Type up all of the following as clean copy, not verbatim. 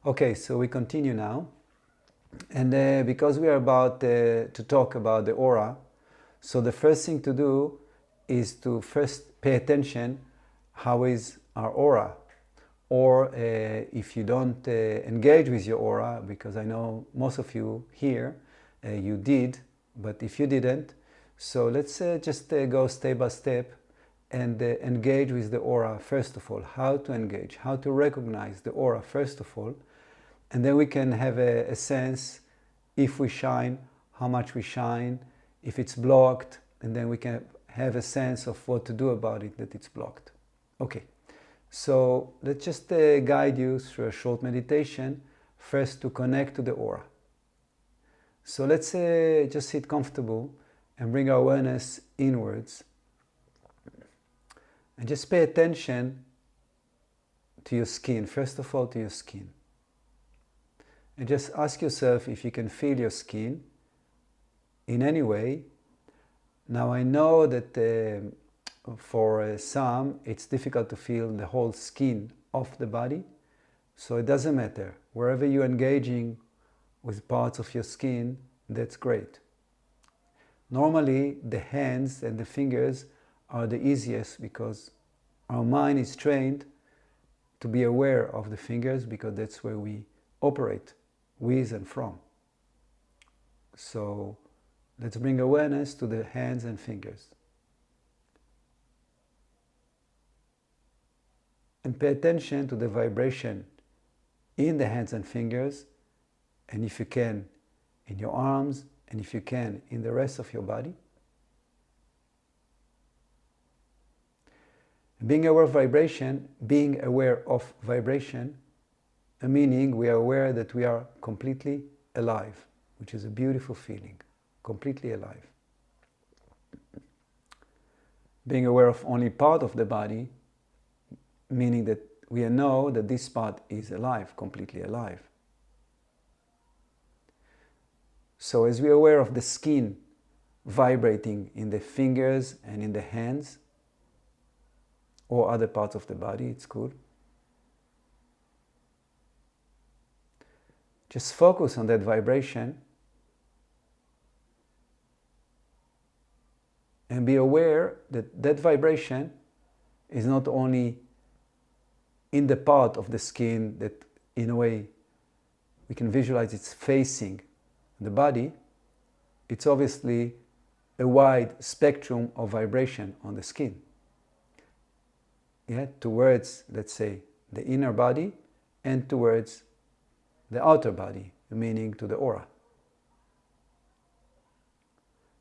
Okay, so we continue now. And because we are about to talk about the aura, so the first thing to do is to first pay attention how is our aura. Or if you don't engage with your aura, because I know most of you here, you did, but if you didn't, so let's just go step by step and engage with the aura first of all. How to engage, how to recognize the aura first of all, and then we can have a sense if we shine, how much we shine, if it's blocked, and then we can have a sense of what to do about it that it's blocked. Okay, so let's just guide you through a short meditation, first to connect to the aura. So let's just sit comfortable and bring our awareness inwards. And just pay attention to your skin, first of all to your skin. And just ask yourself if you can feel your skin in any way. Now I know that for some it's difficult to feel the whole skin of the body, so it doesn't matter. Wherever you're engaging with parts of your skin, that's great. Normally the hands and the fingers are the easiest because our mind is trained to be aware of the fingers because that's where we operate with and from. So let's bring awareness to the hands and fingers. And pay attention to the vibration in the hands and fingers, and if you can, in your arms, and if you can, in the rest of your body. Being aware of vibration, meaning we are aware that we are completely alive, which is a beautiful feeling, completely alive. Being aware of only part of the body, meaning that we know that this part is alive, completely alive. So as we are aware of the skin vibrating in the fingers and in the hands, or other parts of the body, it's cool. Just focus on that vibration and be aware that that vibration is not only in the part of the skin that in a way we can visualize it's facing the body. It's obviously a wide spectrum of vibration on the skin. Yeah, towards, let's say, the inner body and towards the outer body, meaning to the aura.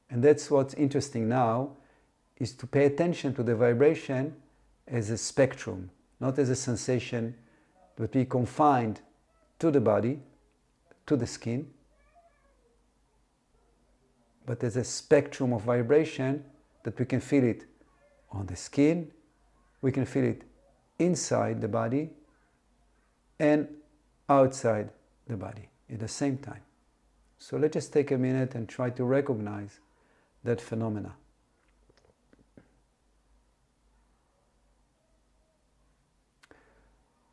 And that's what's interesting now, is to pay attention to the vibration as a spectrum, not as a sensation, but be confined to the body, to the skin, but as a spectrum of vibration that we can feel it on the skin, we can feel it inside the body and outside the body at the same time. So let's just take a minute and try to recognize that phenomena.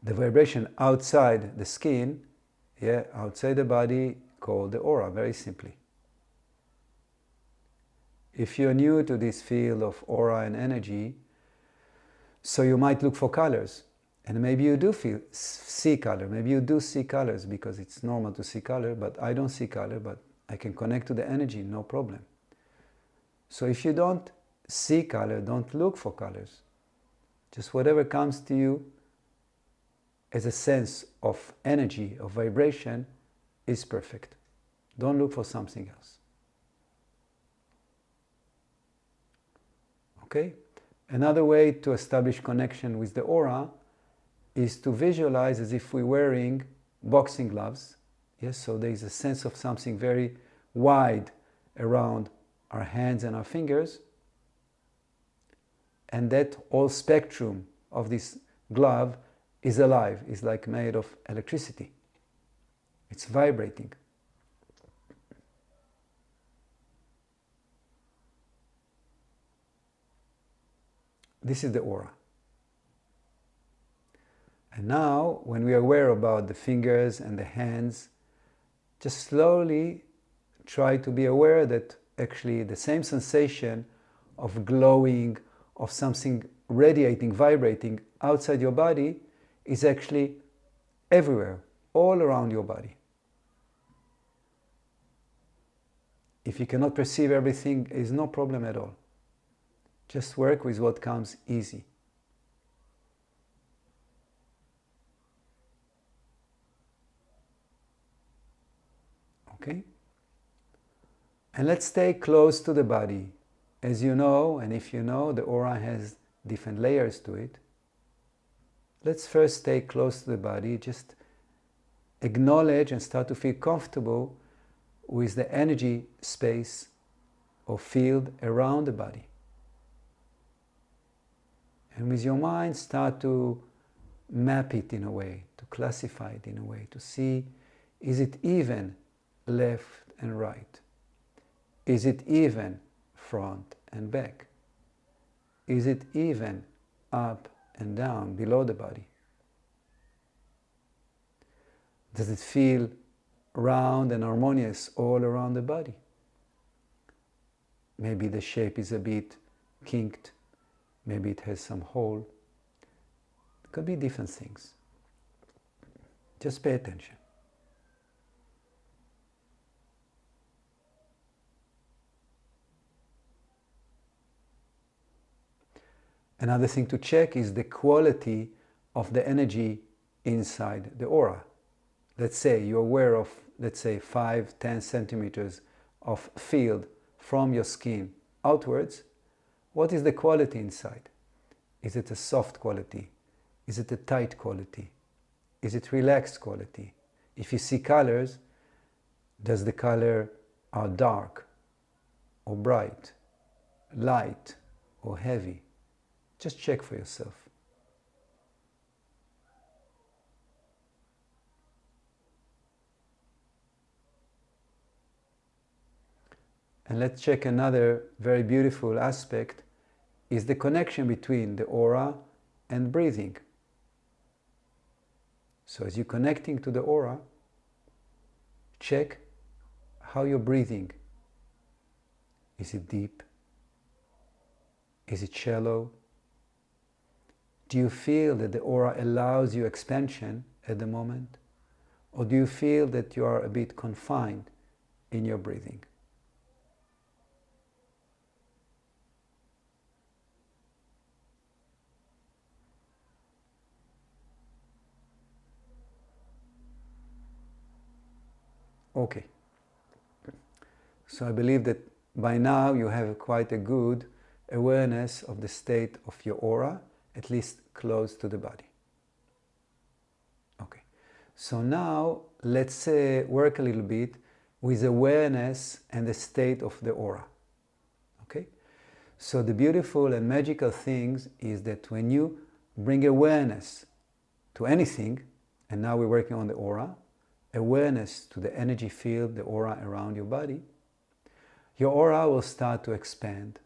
The vibration outside the skin, outside the body, called the aura, very simply. If you're new to this field of aura and energy, so you might look for colors, and maybe you do see color, maybe you do see colors because it's normal to see color, but I don't see color, but I can connect to the energy, no problem. So if you don't see color, don't look for colors. Just whatever comes to you as a sense of energy, of vibration, is perfect. Don't look for something else. Okay? Another way to establish connection with the aura is to visualize as if we're wearing boxing gloves. Yes, so there is a sense of something very wide around our hands and our fingers, and that whole spectrum of this glove is alive, is like made of electricity. It's vibrating. This is the aura. And now, when we are aware about the fingers and the hands, just slowly try to be aware that actually the same sensation of glowing, of something radiating, vibrating outside your body is actually everywhere, all around your body. If you cannot perceive everything, is no problem at all. Just work with what comes easy. Okay? And let's stay close to the body. As you know, and if you know, the aura has different layers to it. Let's first stay close to the body, just acknowledge and start to feel comfortable with the energy space or field around the body. And with your mind, start to map it in a way, to classify it in a way, to see, is it even left and right? Is it even front and back? Is it even up and down below the body? Does it feel round and harmonious all around the body? Maybe the shape is a bit kinked, maybe it has some hole. It could be different things. Just pay attention. Another thing to check is the quality of the energy inside the aura. Let's say you're aware of, let's say, 5-10 centimeters of field from your skin outwards. What is the quality inside? Is it a soft quality? Is it a tight quality? Is it relaxed quality? If you see colors, does the color are dark or bright, light or heavy? Just check for yourself. And let's check another very beautiful aspect is the connection between the aura and breathing. So as you're connecting to the aura, check how you're breathing. Is it deep? Is it shallow? Do you feel that the aura allows you expansion at the moment? Or do you feel that you are a bit confined in your breathing? Okay. So I believe that by now you have quite a good awareness of the state of your aura, at least close to the body. Okay. So now let's work a little bit with awareness and the state of the aura. Okay. So the beautiful and magical thing is that when you bring awareness to anything, and now we're working on the aura, awareness to the energy field, the aura around your body, your aura will start to expand.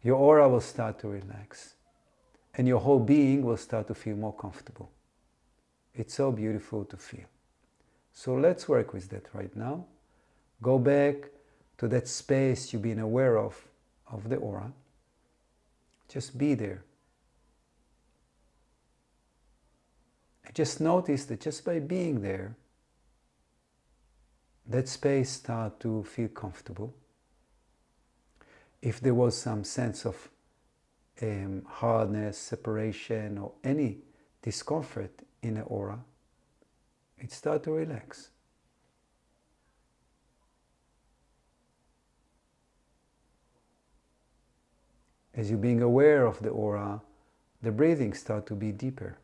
Your aura will start to relax. And your whole being will start to feel more comfortable. It's so beautiful to feel. So let's work with that right now. Go back to that space you've been aware of the aura. Just be there. And just notice that just by being there, that space starts to feel comfortable. If there was some sense of hardness, separation, or any discomfort in the aura, it starts to relax. As you're being aware of the aura, the breathing starts to be deeper.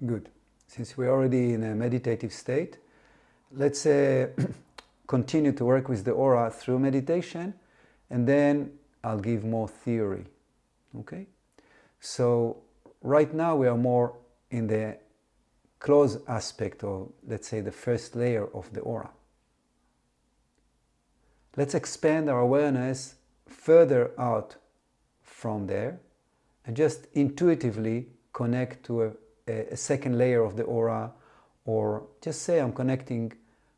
Good. Since we're already in a meditative state, let's continue to work with the aura through meditation, and then I'll give more theory. Okay? So right now we are more in the close aspect of, let's say, the first layer of the aura. Let's expand our awareness further out from there and just intuitively connect to a second layer of the aura, or just say I'm connecting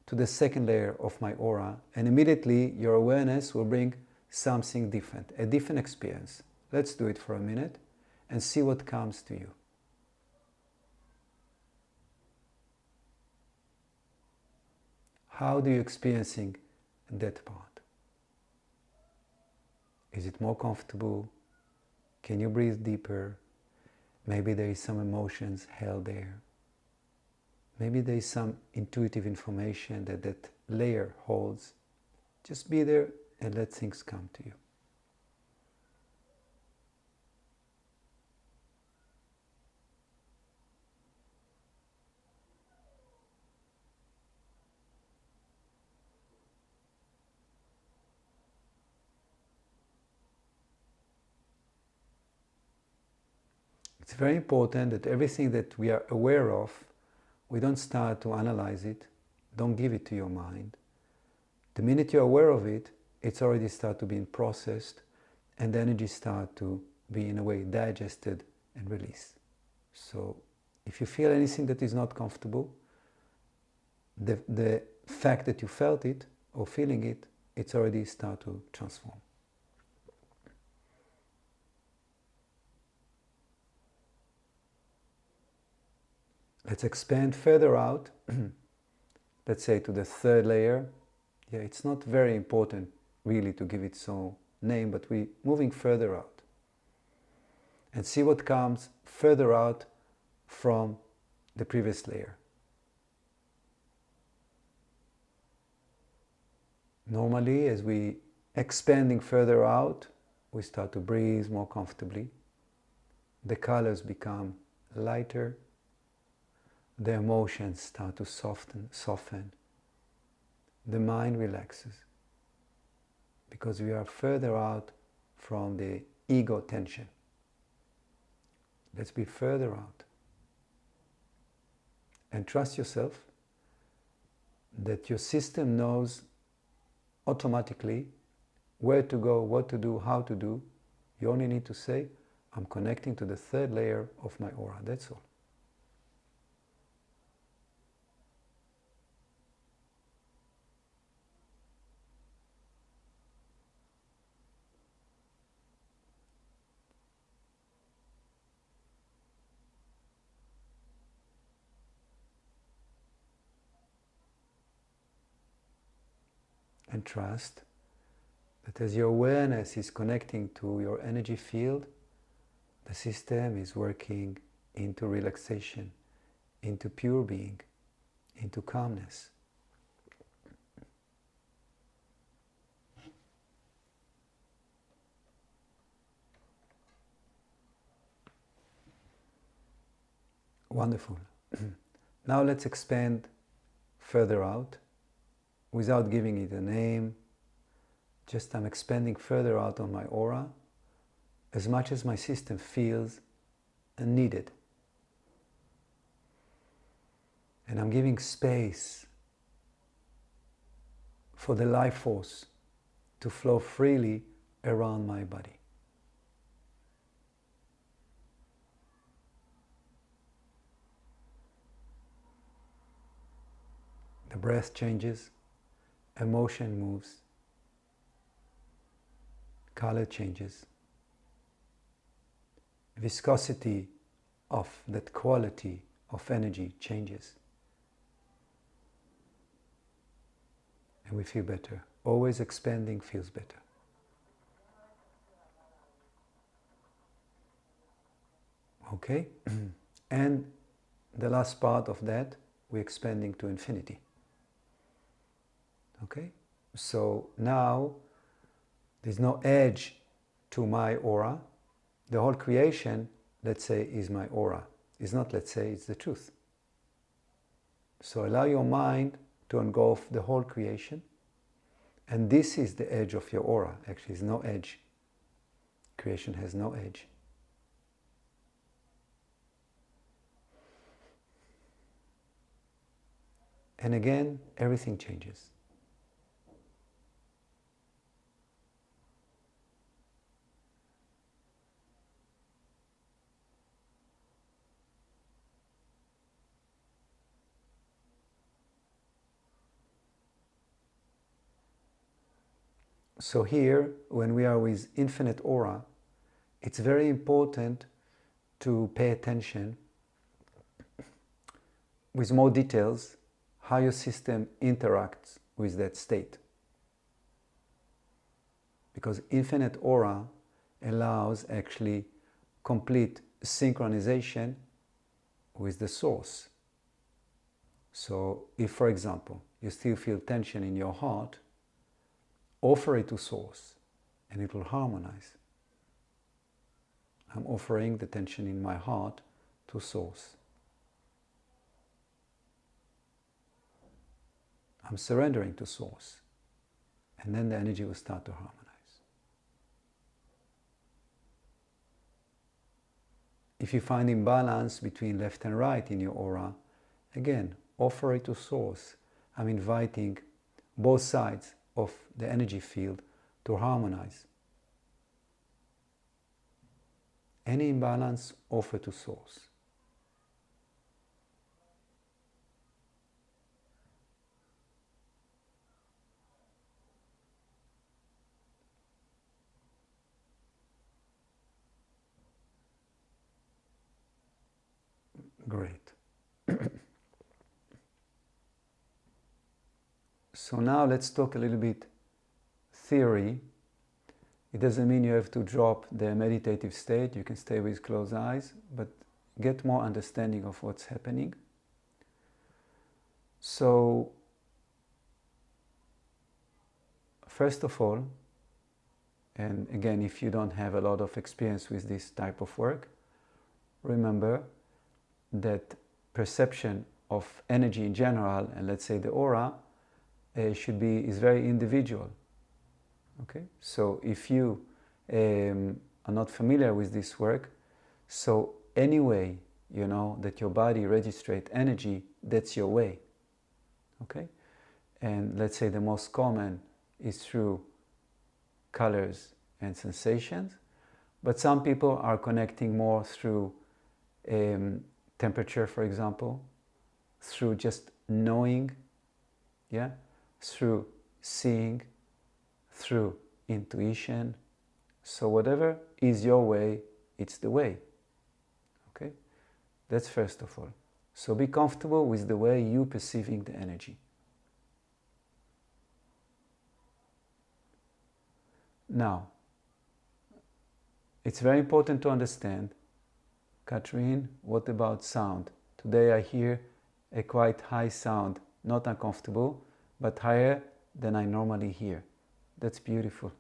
to the second layer of my aura, and immediately your awareness will bring something different, a different experience. Let's do it for a minute and see what comes to you. How do you experiencing that part? Is it more comfortable? Can you breathe deeper? Maybe there is some emotions held there. Maybe there is some intuitive information that that layer holds. Just be there and let things come to you. It's very important that everything that we are aware of, we don't start to analyze it, don't give it to your mind. The minute you're aware of it, it's already started to be processed, and the energy start to be in a way digested and released. So if you feel anything that is not comfortable, the fact that you felt it or feeling it, it's already start to transform. Let's expand further out, let's say to the third layer. Yeah, it's not very important really to give it so name, but we're moving further out. And see what comes further out from the previous layer. Normally, as we expanding further out, we start to breathe more comfortably. The colors become lighter. The emotions start to soften. The mind relaxes because we are further out from the ego tension. Let's be further out. And trust yourself that your system knows automatically where to go, what to do, how to do. You only need to say, I'm connecting to the third layer of my aura. That's all. And trust that as your awareness is connecting to your energy field, the system is working into relaxation, into pure being, into calmness. Wonderful. Now let's expand further out without giving it a name. Just I'm expanding further out on my aura as much as my system feels needed. And I'm giving space for the life force to flow freely around my body. The breath changes, emotion moves, color changes, viscosity of that quality of energy changes. And we feel better. Always expanding feels better. Okay? And the last part of that, we're expanding to infinity. Okay? So now there's no edge to my aura. The whole creation, let's say, is my aura. It's not, let's say, it's the truth. So allow your mind to engulf the whole creation. And this is the edge of your aura. Actually, there's no edge. Creation has no edge. And again, everything changes. So here, when we are with infinite aura, it's very important to pay attention with more details how your system interacts with that state. Because infinite aura allows actually complete synchronization with the source. So if, for example, you still feel tension in your heart, offer it to source and it will harmonize. I'm offering the tension in my heart to source. I'm surrendering to source, and then the energy will start to harmonize. If you find imbalance between left and right in your aura, again, offer it to source. I'm inviting both sides of the energy field to harmonize. Any imbalance, offer to source. Great. So now let's talk a little bit theory. It doesn't mean you have to drop the meditative state. You can stay with closed eyes, but get more understanding of what's happening. So, first of all, and again, if you don't have a lot of experience with this type of work, remember that perception of energy in general, and let's say the aura, is very individual. Okay, so if you are not familiar with this work, so any way you know that your body registrates energy, that's your way. Okay, and let's say the most common is through colors and sensations, but some people are connecting more through temperature, for example, through just knowing, yeah, through seeing, through intuition. So whatever is your way, it's the way. Okay, that's first of all. So be comfortable with the way you perceiving the energy. Now, it's very important to understand, Catherine, what about sound? Today I hear a quite high sound, not uncomfortable, but higher than I normally hear. That's beautiful.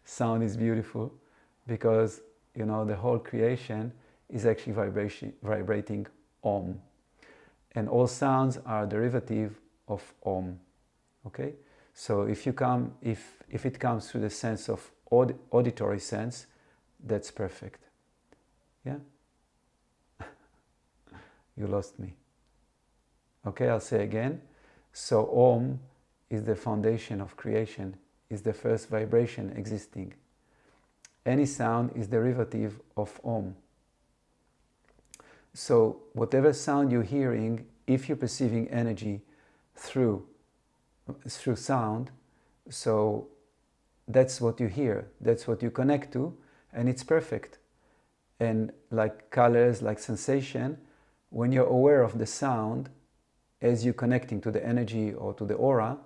Sound is beautiful because, you know, the whole creation is actually vibrating Om. And all sounds are a derivative of Om. Okay? So if it comes through the sense of auditory sense, that's perfect. Yeah? You lost me. Okay, I'll say again. So Om is the foundation of creation, is the first vibration existing. Any sound is derivative of Om. So whatever sound you're hearing, if you're perceiving energy through sound, so that's what you hear, that's what you connect to, and it's perfect. And like colors, like sensation, when you're aware of the sound, as you're connecting to the energy or to the aura,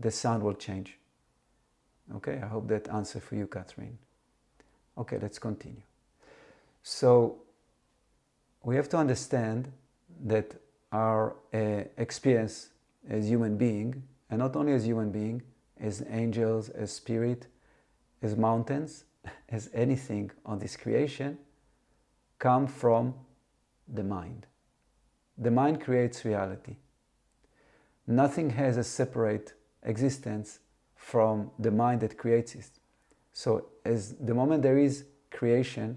the sound will change. Okay, I hope that answered for you, Catherine. Okay, let's continue. So we have to understand that our experience as human being, and not only as human being, as angels, as spirit, as mountains, as anything on this creation, come from the mind. The mind creates reality. Nothing has a separate existence from the mind that creates it. So as the moment there is creation,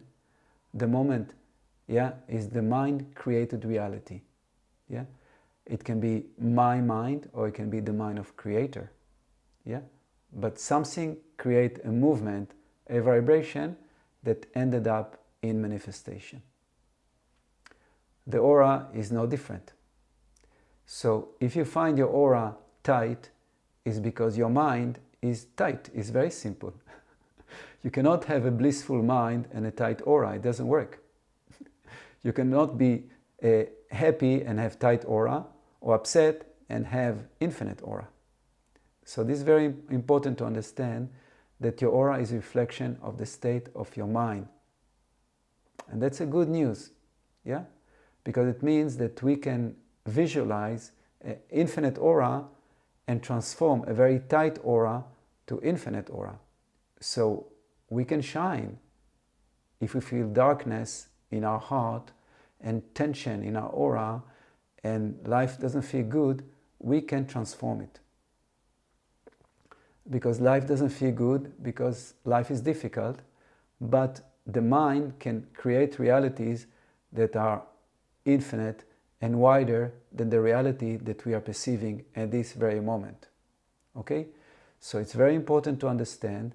the moment, yeah, is the mind created reality. Yeah, it can be my mind or it can be the mind of creator. Yeah, but something create a movement, a vibration that ended up in manifestation. The aura is no different. So if you find your aura tight, it's because your mind is tight, is very simple. You cannot have a blissful mind and a tight aura. It doesn't work. You cannot be happy and have tight aura, or upset and have infinite aura. So this is very important to understand, that your aura is a reflection of the state of your mind. And that's a good news, yeah? Because it means that we can visualize an infinite aura and transform a very tight aura to infinite aura. So we can shine. If we feel darkness in our heart and tension in our aura and life doesn't feel good, we can transform it. Because life doesn't feel good, because life is difficult, but the mind can create realities that are infinite and wider than the reality that we are perceiving at this very moment. Okay? So it's very important to understand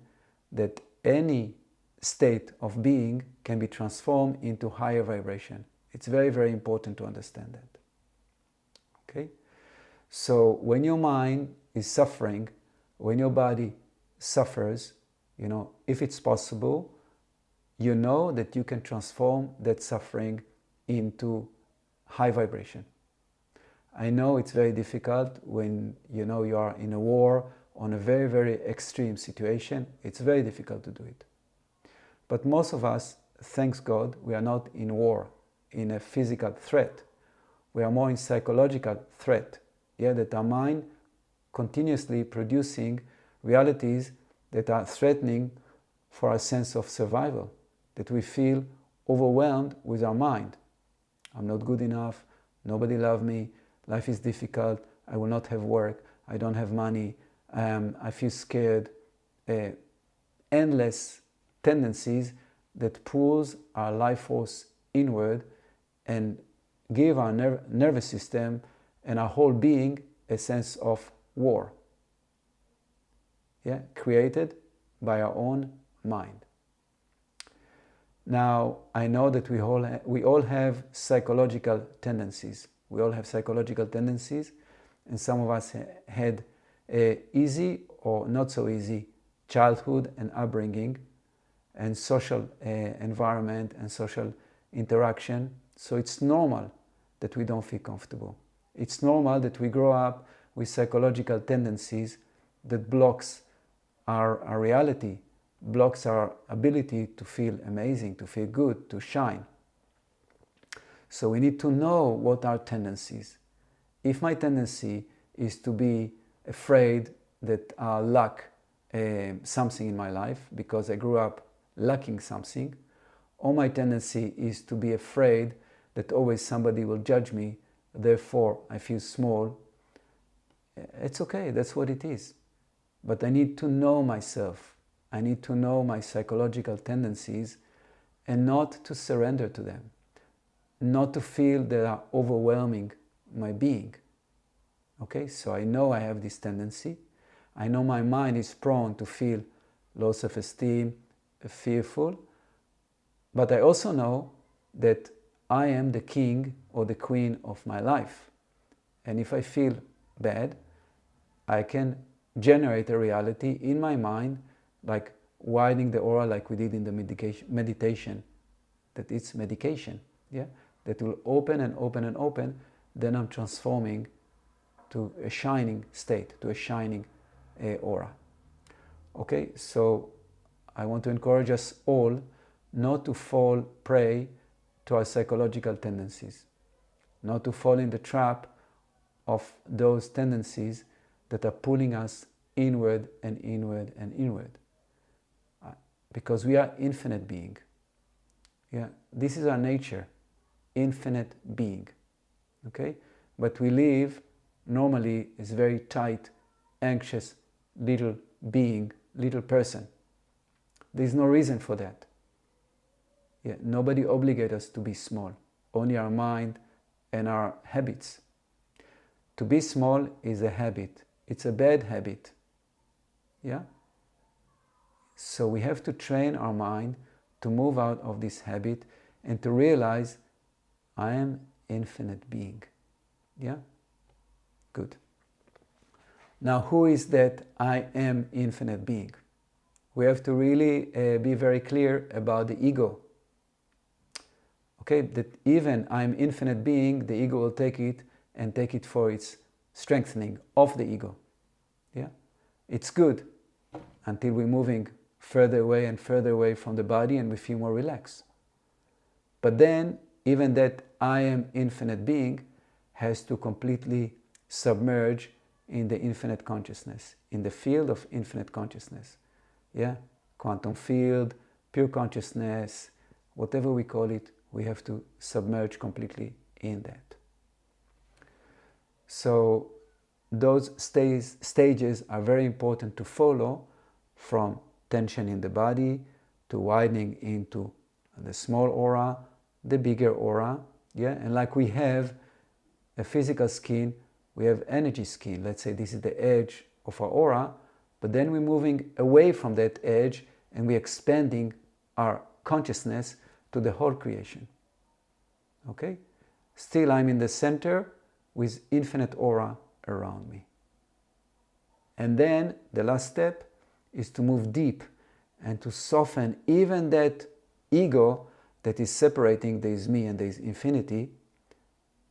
that any state of being can be transformed into higher vibration. It's very, very important to understand that. Okay? So when your mind is suffering, when your body suffers, if it's possible, you know that you can transform that suffering into high vibration. I know it's very difficult when you are in a war, on a very, very extreme situation. It's very difficult to do it. But most of us, thanks God, we are not in war, in a physical threat. We are more in psychological threat. Yeah, that our mind continuously producing realities that are threatening for our sense of survival, that we feel overwhelmed with our mind. I'm not good enough, nobody loves me, life is difficult, I will not have work, I don't have money, I feel scared. Endless tendencies that pulls our life force inward and give our nervous system and our whole being a sense of war. Yeah, created by our own mind. Now, I know that we all have psychological tendencies. We all have psychological tendencies, and some of us had a easy or not so easy childhood and upbringing and social environment and social interaction. So it's normal that we don't feel comfortable. It's normal that we grow up with psychological tendencies that blocks our reality, blocks our ability to feel amazing, to feel good, to shine. So we need to know what are tendencies. If my tendency is to be afraid that I'll lack something in my life because I grew up lacking something, or my tendency is to be afraid that always somebody will judge me, therefore I feel small, it's okay, that's what it is. But I need to know myself. I need to know my psychological tendencies and not to surrender to them, not to feel they are overwhelming my being. Okay, so I know I have this tendency. I know my mind is prone to feel low self-esteem, fearful, but I also know that I am the king or the queen of my life. And if I feel bad, I can generate a reality in my mind, like widening the aura like we did in the meditation, that it's medication, yeah? That will open and open and open, then I'm transforming to a shining state, to a shining aura. Okay, so I want to encourage us all not to fall prey to our psychological tendencies, not to fall in the trap of those tendencies that are pulling us inward and inward and inward. Because we are infinite being. Yeah, this is our nature, infinite being. Okay, but we live normally as very tight, anxious, little being, little person. There's no reason for that. Yeah, nobody obligates us to be small, only our mind and our habits. To be small is a habit. It's a bad habit. Yeah? So we have to train our mind to move out of this habit and to realize I am infinite being. Yeah? Good. Now, who is that I am infinite being? We have to really be very clear about the ego. Okay, that even I'm infinite being, the ego will take it and take it for its strengthening of the ego. Yeah, it's good until we're moving further away and further away from the body and we feel more relaxed. But then, even that I am infinite being has to completely submerge in the infinite consciousness, in the field of infinite consciousness. Yeah, quantum field, pure consciousness, whatever we call it, we have to submerge completely in that. So those stages are very important to follow, from tension in the body to widening into the small aura, the bigger aura. Yeah, and like we have a physical skin, we have energy skin. Let's say this is the edge of our aura, but then we're moving away from that edge and we're expanding our consciousness to the whole creation. Okay? Still, I'm in the center with infinite aura around me. And then the last step is to move deep and to soften even that ego that is separating there is me and there is infinity,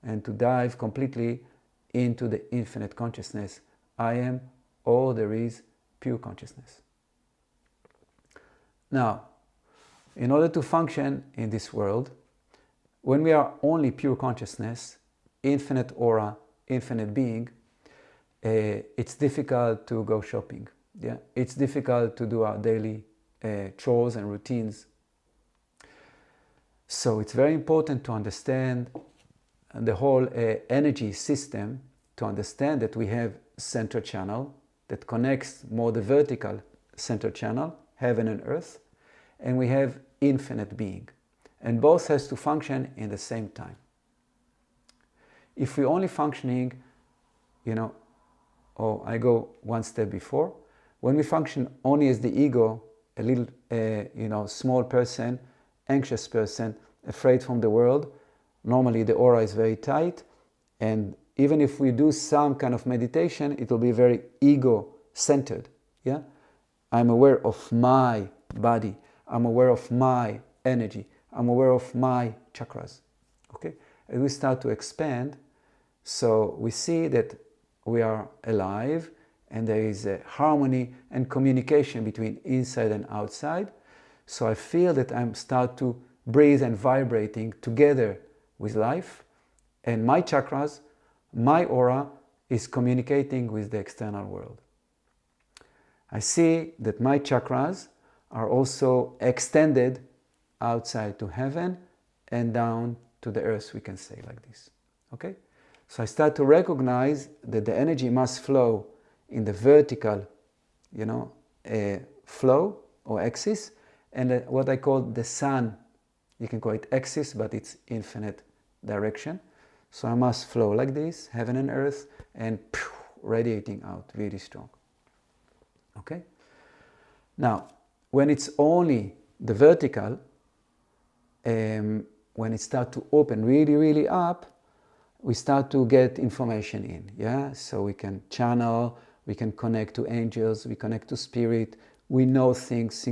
and to dive completely into the infinite consciousness. I am all there is, pure consciousness. Now, in order to function in this world, when we are only pure consciousness, infinite aura, infinite being, it's difficult to go shopping. Yeah, it's difficult to do our daily chores and routines. So it's very important to understand the whole energy system, to understand that we have center channel that connects more the vertical center channel, heaven and earth, and we have infinite being, and both has to function in the same time. If we're only functioning, I go one step before. When we function only as the ego, a little, small person, anxious person, afraid from the world, normally the aura is very tight, and even if we do some kind of meditation, it will be very ego-centered. Yeah, I'm aware of my body. I'm aware of my energy. I'm aware of my chakras. Okay, as we start to expand, so we see that we are alive, and there is a harmony and communication between inside and outside. So I feel that I'm start to breathe and vibrating together with life, and my chakras, my aura is communicating with the external world. I see that my chakras are also extended outside to heaven and down to the earth, we can say like this. Okay? So I start to recognize that the energy must flow in the vertical, flow or axis, and what I call the sun. You can call it axis, but it's infinite direction. So I must flow like this, heaven and earth, and radiating out really strong. Okay? Now, when it's only the vertical, when it starts to open really, really up, we start to get information in. Yeah, so we can channel, we can connect to angels, we connect to spirit. We know things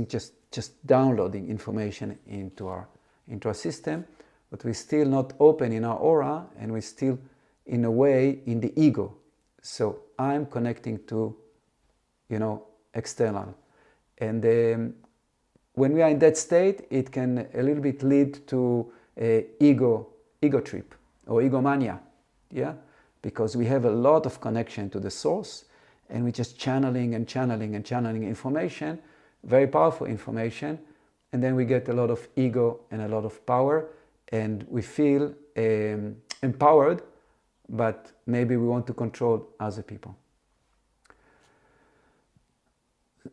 just downloading information into our system, but we're still not open in our aura, and we're still, in a way, in the ego. So I'm connecting to, external. And when we are in that state, it can a little bit lead to ego trip or egomania, yeah? Because we have a lot of connection to the source, and we're just channeling information, very powerful information, and then we get a lot of ego and a lot of power, and we feel empowered, but maybe we want to control other people.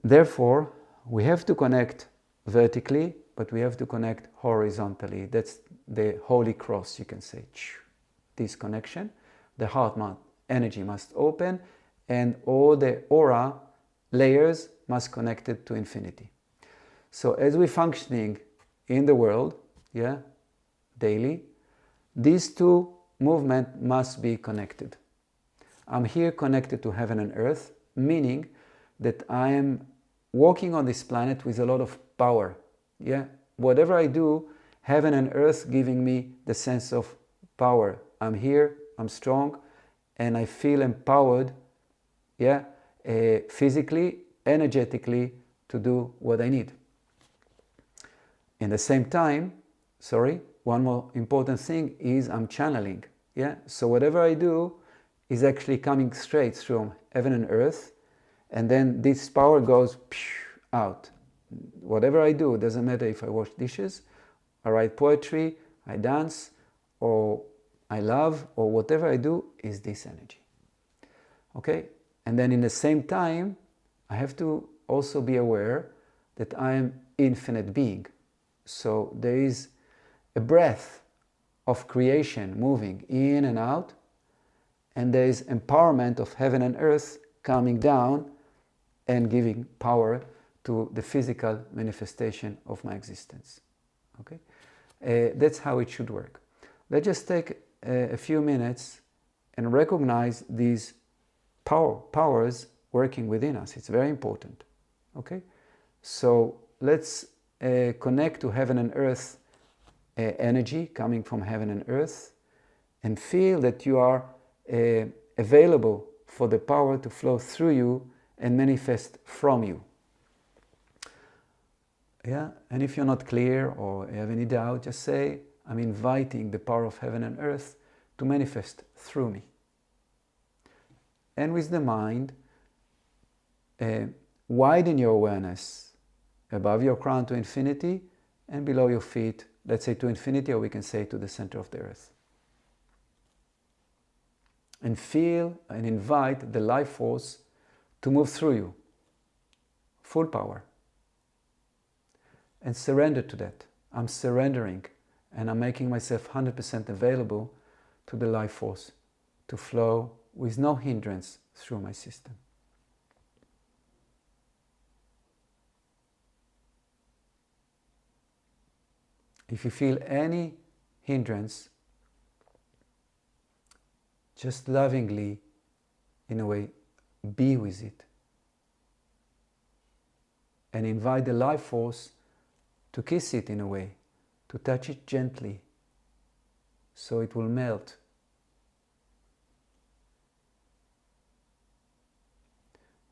Therefore, we have to connect vertically, but we have to connect horizontally. That's the holy cross, you can say. This connection, the heart energy must open, and all the aura layers must connect it to infinity. So as we're functioning in the world, yeah, daily, these two movements must be connected. I'm here connected to heaven and earth, meaning that I am walking on this planet with a lot of power. Yeah, whatever I do, heaven and earth giving me the sense of power. I'm here, I'm strong, and I feel empowered, yeah, physically, energetically, to do what I need. In the same time, one more important thing is I'm channeling. Yeah, so whatever I do is actually coming straight from heaven and earth, and then this power goes out. Whatever I do, doesn't matter if I wash dishes, I write poetry, I dance, or I love, or whatever I do is this energy. Okay? And then in the same time, I have to also be aware that I am infinite being. So there is a breath of creation moving in and out, and there is empowerment of heaven and earth coming down and giving power to the physical manifestation of my existence. Okay? That's how it should work. Let's just take a few minutes and recognize these powers working within us. It's very important. Okay? So let's connect to heaven and earth energy coming from heaven and earth, and feel that you are available for the power to flow through you and manifest from you. Yeah, and if you're not clear or you have any doubt, just say, I'm inviting the power of heaven and earth to manifest through me. And with the mind, widen your awareness above your crown to infinity and below your feet, let's say to infinity, or we can say to the center of the earth. And feel and invite the life force to move through you, full power. And surrender to that. I'm surrendering, and I'm making myself 100% available to the life force to flow with no hindrance through my system. If you feel any hindrance, just lovingly, in a way, be with it. And invite the life force to kiss it in a way, to touch it gently, so it will melt.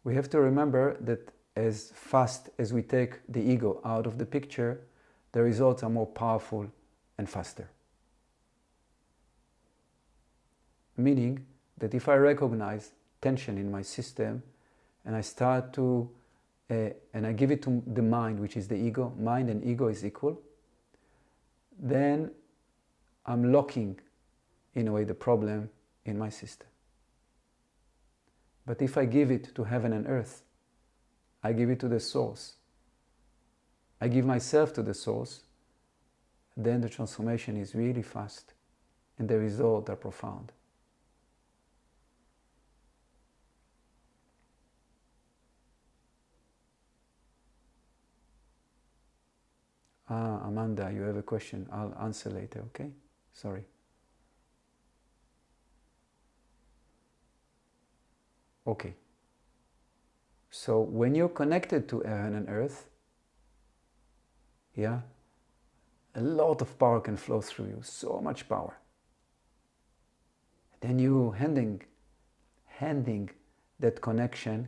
We have to remember that as fast as we take the ego out of the picture, the results are more powerful and faster. Meaning that if I recognize tension in my system and I start to and I give it to the mind, which is the ego, mind and ego is equal, then I'm locking, in a way, the problem in my system. But if I give it to heaven and earth, I give it to the source, I give myself to the source, then the transformation is really fast and the results are profound. Amanda, you have a question. I'll answer later, okay? Sorry. Okay. So when you're connected to heaven and earth, yeah, a lot of power can flow through you, so much power. Then you handing that connection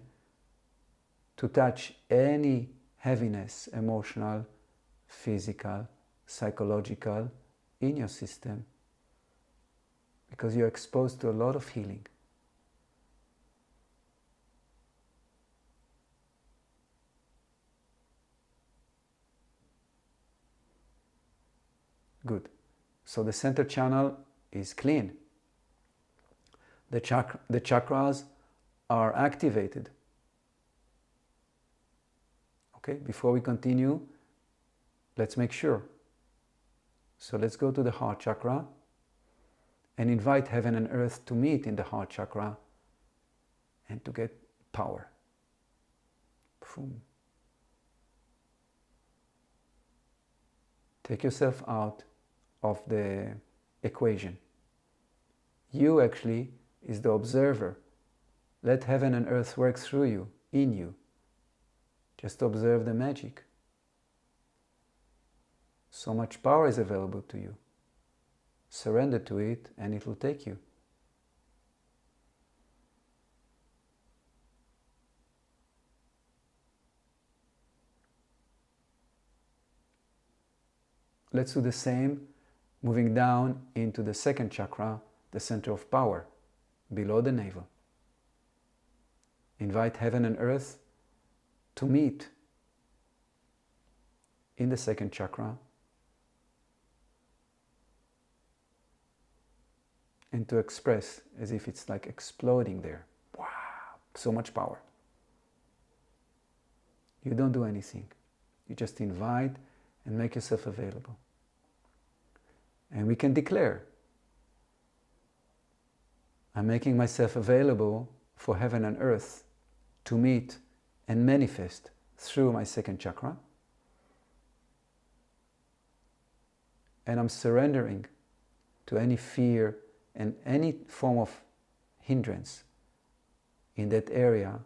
to touch any heaviness, emotional, physical, psychological, in your system, because you're exposed to a lot of healing. Good. So the center channel is clean. The chakras are activated. Okay, before we continue, let's make sure. So let's go to the heart chakra and invite heaven and earth to meet in the heart chakra and to get power. Boom. Take yourself out of the equation. You actually is the observer Let heaven and earth work through you, in you. Just observe the magic. So much power is available to you. Surrender to it and it will take you. Let's do the same, moving down into the second chakra, the center of power, below the navel. Invite heaven and earth to meet in the second chakra and to express as if it's like exploding there. Wow, so much power. You don't do anything. You just invite and make yourself available. And we can declare, I'm making myself available for heaven and earth to meet and manifest through my second chakra. And I'm surrendering to any fear and any form of hindrance in that area,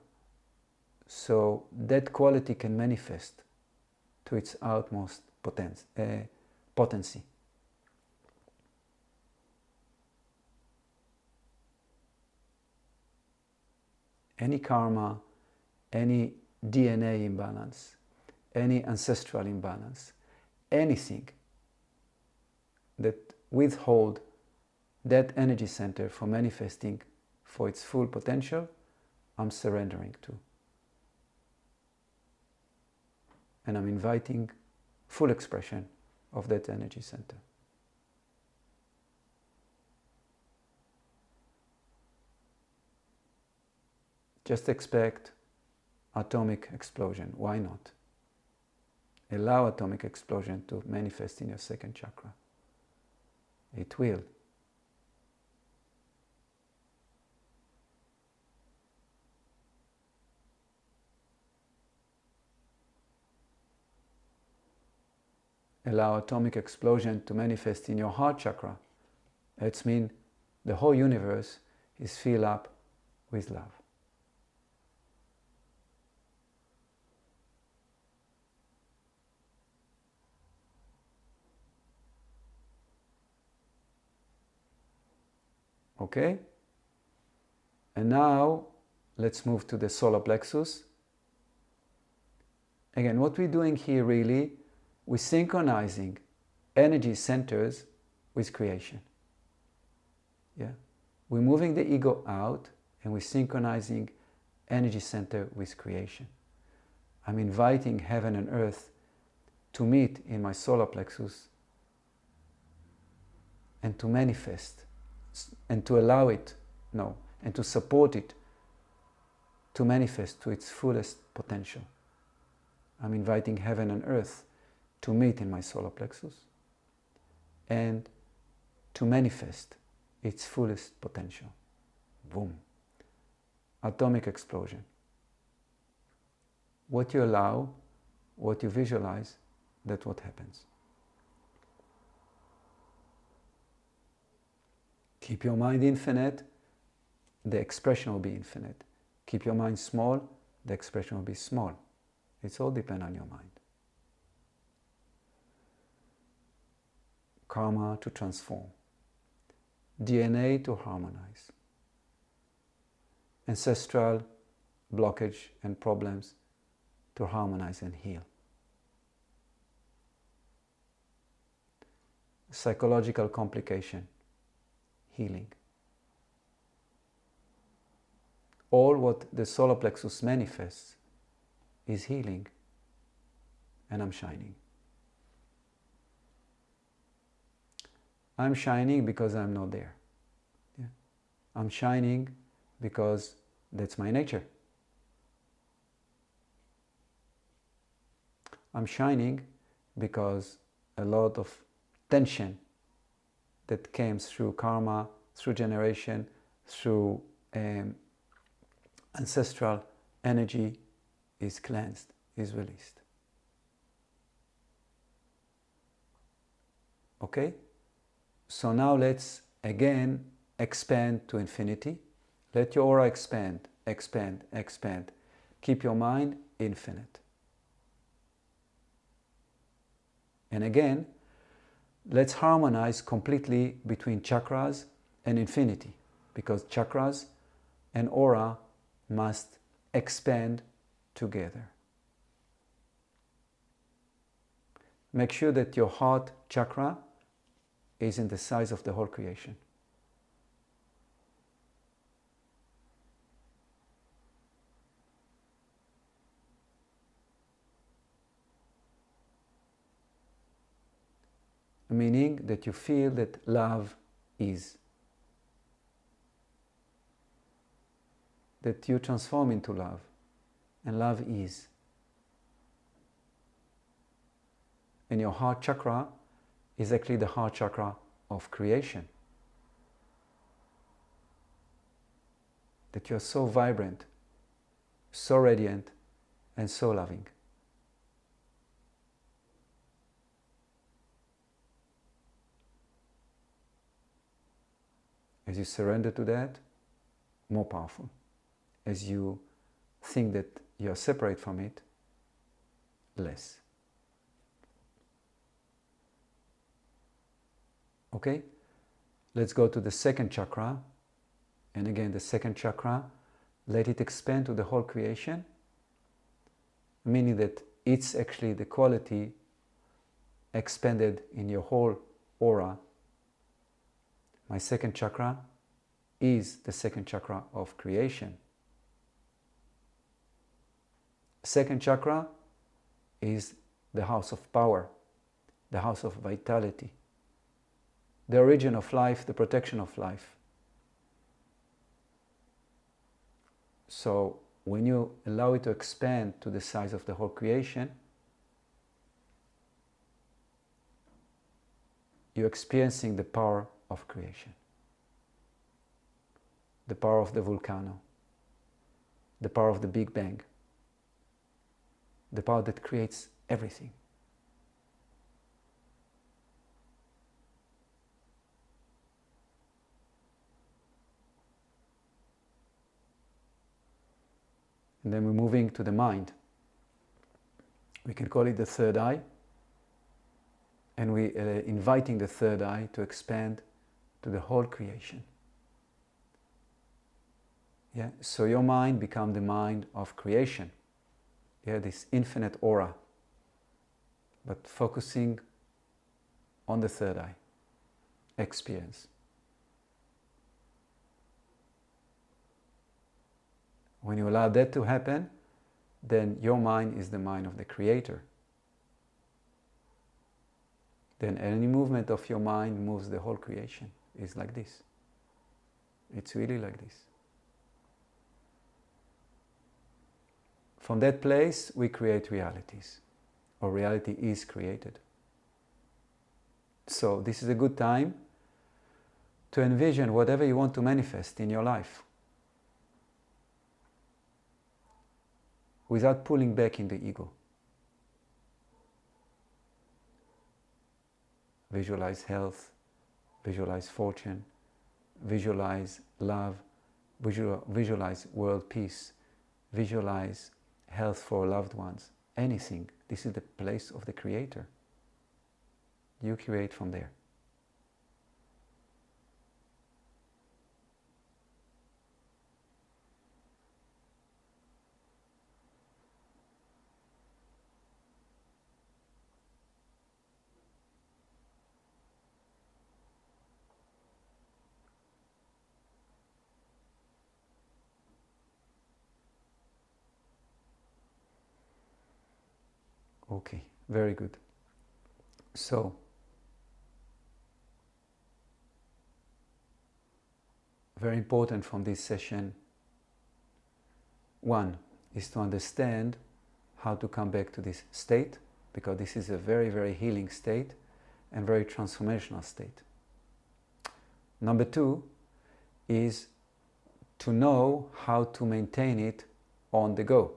so that quality can manifest to its utmost potency. Any karma, any DNA imbalance, any ancestral imbalance, anything that withhold that energy center from manifesting for its full potential, I'm surrendering to. And I'm inviting full expression of that energy center. Just expect atomic explosion. Why not? Allow atomic explosion to manifest in your second chakra. It will. Allow atomic explosion to manifest in your heart chakra. That means the whole universe is filled up with love. Okay? And now let's move to the solar plexus. Again, what we're doing here really, we're synchronizing energy centers with creation. Yeah? We're moving the ego out and we're synchronizing energy center with creation. I'm inviting heaven and earth to meet in my solar plexus and to manifest and to allow it, and to support it to manifest to its fullest potential. I'm inviting heaven and earth to meet in my solar plexus and to manifest its fullest potential. Boom. Atomic explosion. What you allow, what you visualize, that's what happens. Keep your mind infinite, the expression will be infinite. Keep your mind small, the expression will be small. It's all depend on your mind. Karma to transform. DNA to harmonize. Ancestral blockage and problems to harmonize and heal. Psychological complication, healing. All what the solar plexus manifests is healing, and I'm shining. I'm shining because I'm not there. Yeah. I'm shining because that's my nature. I'm shining because a lot of tension that came through karma, through generation, through ancestral energy is cleansed, is released. Okay? So now let's again expand to infinity. Let your aura expand expand, expand. Keep your mind infinite. And again, let's harmonize completely between chakras and infinity, because chakras and aura must expand together. Make sure that your heart chakra is in the size of the whole creation. Meaning that you feel that love is. That you transform into love, and love is. And your heart chakra is actually the heart chakra of creation. That you're so vibrant, so radiant, and so loving. As you surrender to that, more powerful. As you think that you're separate from it, less. Okay? Let's go to the second chakra. And again, the second chakra, let it expand to the whole creation, meaning that it's actually the quality expanded in your whole aura. My second chakra is the second chakra of creation. Second chakra is the house of power, the house of vitality, the origin of life, the protection of life. So when you allow it to expand to the size of the whole creation, you're experiencing the power of creation. The power of the volcano, the power of the Big Bang, the power that creates everything. And then we're moving to the mind. We can call it the third eye. And we're inviting the third eye to expand to the whole creation. Yeah? So your mind becomes the mind of creation. Yeah, this infinite aura. But focusing on the third eye. Experience. When you allow that to happen, then your mind is the mind of the Creator. Then any movement of your mind moves the whole creation. It's like this. It's really like this. From that place, we create realities, or reality is created. So this is a good time to envision whatever you want to manifest in your life, without pulling back in the ego. Visualize health, visualize fortune, visualize love, visualize world peace, visualize health for loved ones, anything. This is the place of the Creator. You create from there. Okay, very good. So, very important from this session, one is to understand how to come back to this state, because this is a very, very healing state and very transformational state. Number two is to know how to maintain it on the go.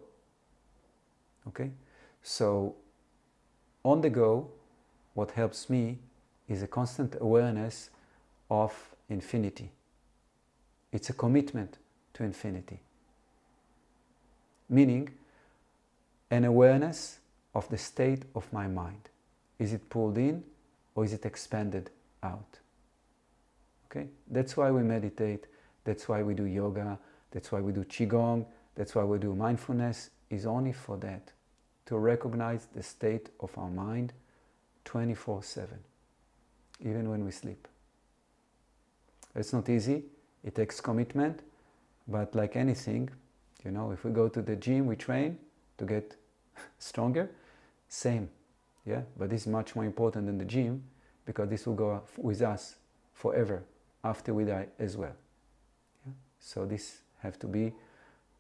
Okay? So, on the go, what helps me is a constant awareness of infinity. It's a commitment to infinity. meaning an awareness of the state of my mind. Is it pulled in or is it expanded out? Okay? That's why we meditate, that's why we do yoga, that's why we do qigong, that's why we do mindfulness, is only for that, to recognize the state of our mind 24/7, even when we sleep. It's not easy, it takes commitment, but like anything, you know, if we go to the gym, we train to get stronger, same, yeah? But this is much more important than the gym, because this will go with us forever after we die as well. Yeah? So this have to be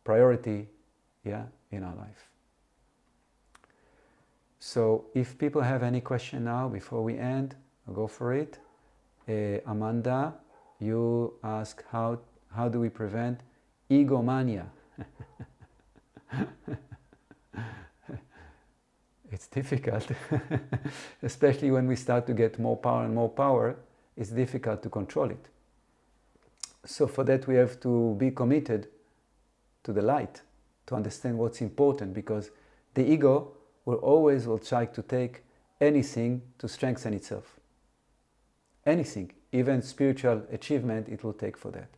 priority, yeah, in our life. So if people have any question now before we end, I'll go for it. Amanda, you ask how do we prevent egomania? It's difficult, especially when we start to get more power and more power, it's difficult to control it. So for that we have to be committed to the light, to understand what's important, because the ego will always try to take anything to strengthen itself. Anything, even spiritual achievement, it will take for that.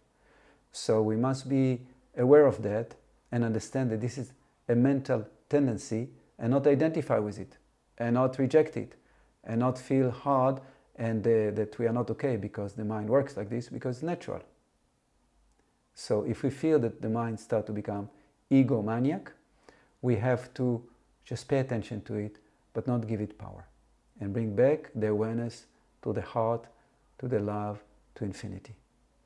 So we must be aware of that and understand that this is a mental tendency, and not identify with it, and not reject it, and not feel hard and that we are not okay because the mind works like this, because it's natural. So if we feel that the mind starts to become egomaniac, we have to just pay attention to it, but not give it power, and bring back the awareness to the heart, to the love, to infinity.